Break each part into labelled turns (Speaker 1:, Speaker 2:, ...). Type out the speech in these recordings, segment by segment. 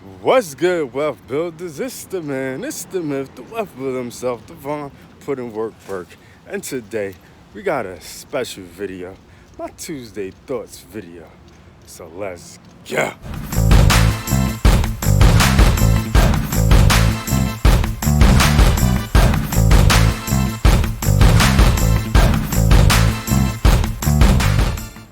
Speaker 1: What's good, Wealthbuilderz? It's the man, it's the myth, the wealth builder himself, Devon, put in work. And today, we got a special video, my Tuesday Thoughts video. So let's go.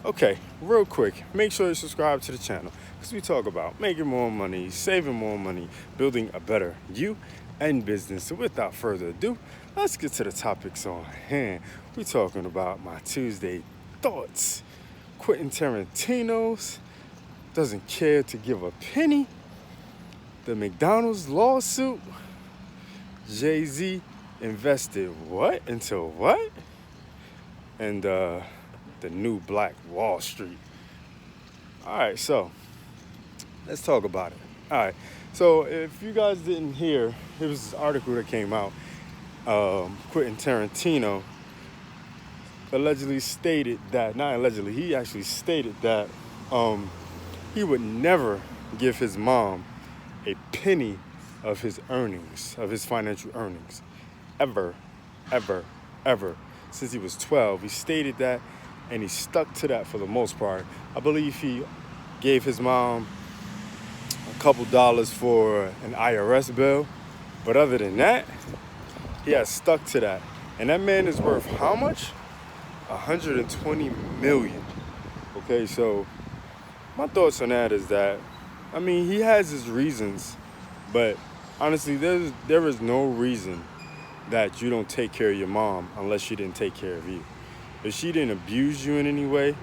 Speaker 1: Okay, real quick, make sure you subscribe to the channel because we talk about making more money, saving more money, building a better you and business. So without further ado, let's get to the topics on hand. We're talking about my Tuesday thoughts. Quentin Tarantino's doesn't care to give a penny. The McDonald's lawsuit. Jay-Z invested what into what? And the new black Wall Street. All right, so let's talk about it. All right, so if you guys didn't hear, there was this article that came out. Quentin Tarantino allegedly stated that, not allegedly, he actually stated that he would never give his mom a penny of his earnings, of his financial earnings, ever, since he was 12. He stated that, and he stuck to that for the most part. I believe he gave his mom a couple dollars for an IRS bill, but other than that, he has stuck to that. And that man is worth how much? 120 million. Okay, so my thoughts on that is that, I mean, he has his reasons, but honestly, there is no reason that you don't take care of your mom unless she didn't take care of you. If she didn't abuse you in any way,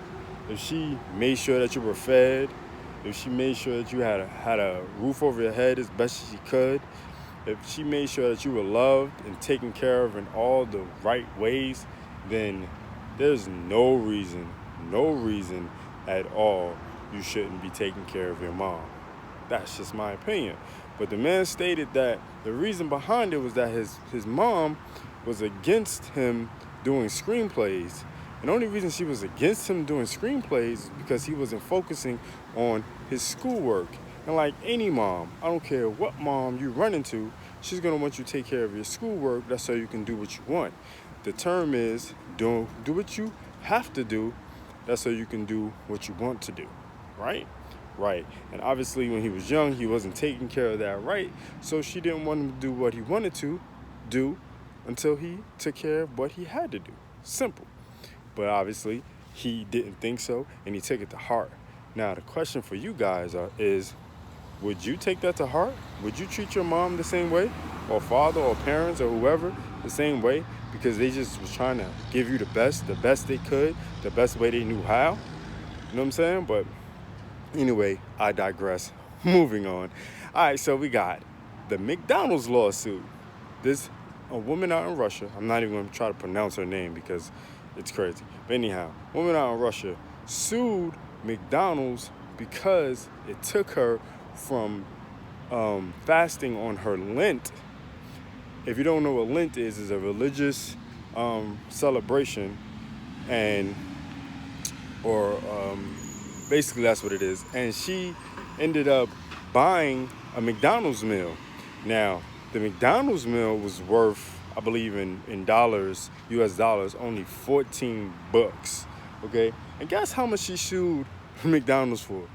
Speaker 1: if she made sure that you were fed, if she made sure that you had a roof over your head as best as she could, if she made sure that you were loved and taken care of in all the right ways, then there's no reason at all you shouldn't be taking care of your mom. That's just my opinion. But the man stated that the reason behind it was that his mom was against him doing screenplays. And the only reason she was against him doing screenplays is because he wasn't focusing on his schoolwork. And like any mom, I don't care what mom you run into, she's going to want you to take care of your schoolwork. That's so you can do what you want. The term is do what you have to do. That's so you can do what you want to do. Right? Right. And obviously when he was young, he wasn't taking care of that right. So she didn't want him to do what he wanted to do until he took care of what he had to do. Simple. But obviously, he didn't think so, and he took it to heart. Now, the question for you guys is, would you take that to heart? Would you treat your mom the same way, or father, or parents, or whoever the same way, because they just was trying to give you the best they could, the best way they knew how? You know what I'm saying? But anyway, I digress. Moving on. All right, so we got the McDonald's lawsuit. A woman out in Russia, I'm not even going to try to pronounce her name because it's crazy. But anyhow, woman out in Russia sued McDonald's because it took her from fasting on her Lent. If you don't know what Lent is a religious celebration, basically that's what it is. And she ended up buying a McDonald's meal. Now, the McDonald's meal was worth, I believe in dollars, US dollars, only $14. Okay? And guess how much she sued McDonald's for?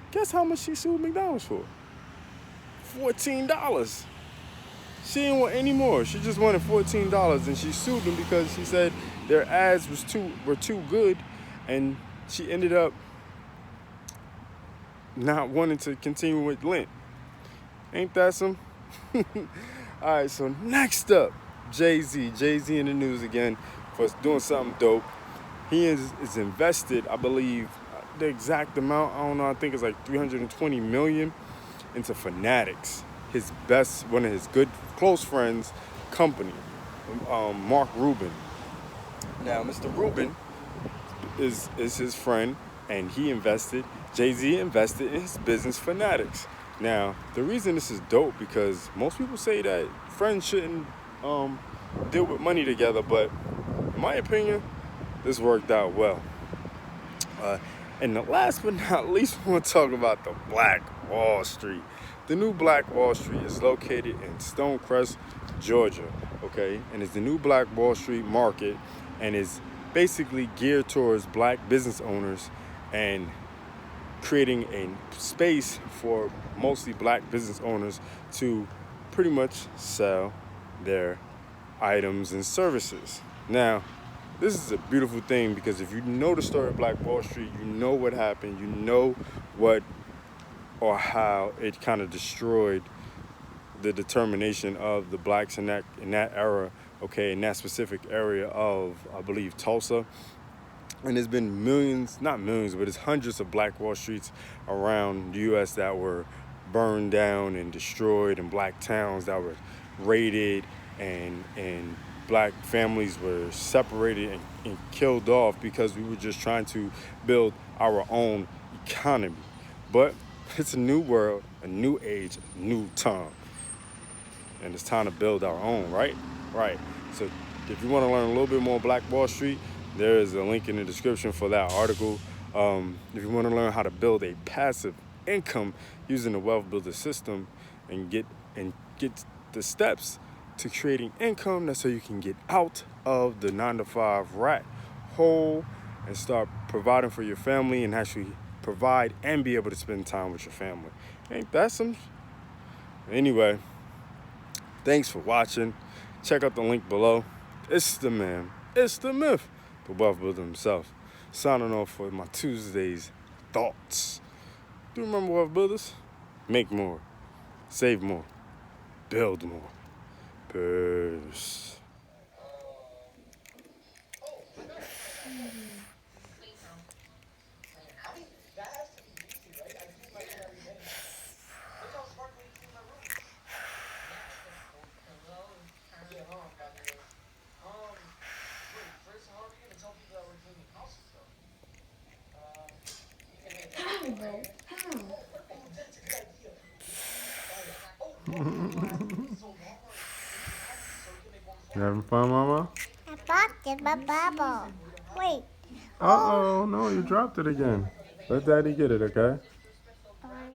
Speaker 1: Guess how much she sued McDonald's for? $14. She didn't want any more. She just wanted $14, and she sued them because she said their ads were too good, and she ended up not wanting to continue with Lent. Ain't that some? All right, so next up, Jay-Z in the news again for doing something dope. He is invested, I believe, the exact amount, I don't know, I think it's like 320 million into Fanatics, one of his good close friends company, Mark Rubin. Now, Mr. Rubin is his friend, and Jay-Z invested in his business Fanatics. Now, the reason this is dope because most people say that friends shouldn't deal with money together, but in my opinion, this worked out well. And the last but not least, we want to talk about the Black Wall Street. The new Black Wall Street is located in Stone Crest, Georgia, okay? And it's the new Black Wall Street market and is basically geared towards black business owners and creating a space for mostly black business owners to pretty much sell their items and services. Now, this is a beautiful thing because if you know the story of Black Wall Street, you know what happened, you know what or how it kind of destroyed the determination of the blacks in that era, okay, in that specific area of, I believe, Tulsa. And there's been millions, not millions, but it's hundreds of Black Wall Streets around the U.S. that were burned down and destroyed, and black towns that were raided, and black families were separated and killed off because we were just trying to build our own economy. But it's a new world, a new age, a new time. And it's time to build our own, right? Right. So if you want to learn a little bit more Black Wall Street, there is a link in the description for that article. If you want to learn how to build a passive income using the Wealthbuilderz System and get the steps to creating income, that's so you can get out of the 9-to-5 rat hole and start providing for your family and actually provide and be able to spend time with your family. Ain't that some? Anyway, thanks for watching. Check out the link below. It's the man, it's the myth, the Wealthbuilder himself. Signing off for my Tuesday's thoughts. Do you remember Wealthbuilders? Make more, save more, build more. Peace. You having fun, Mama?
Speaker 2: I popped it, my bubble. Wait.
Speaker 1: Uh-oh, no, you dropped it again. Let Daddy get it, okay?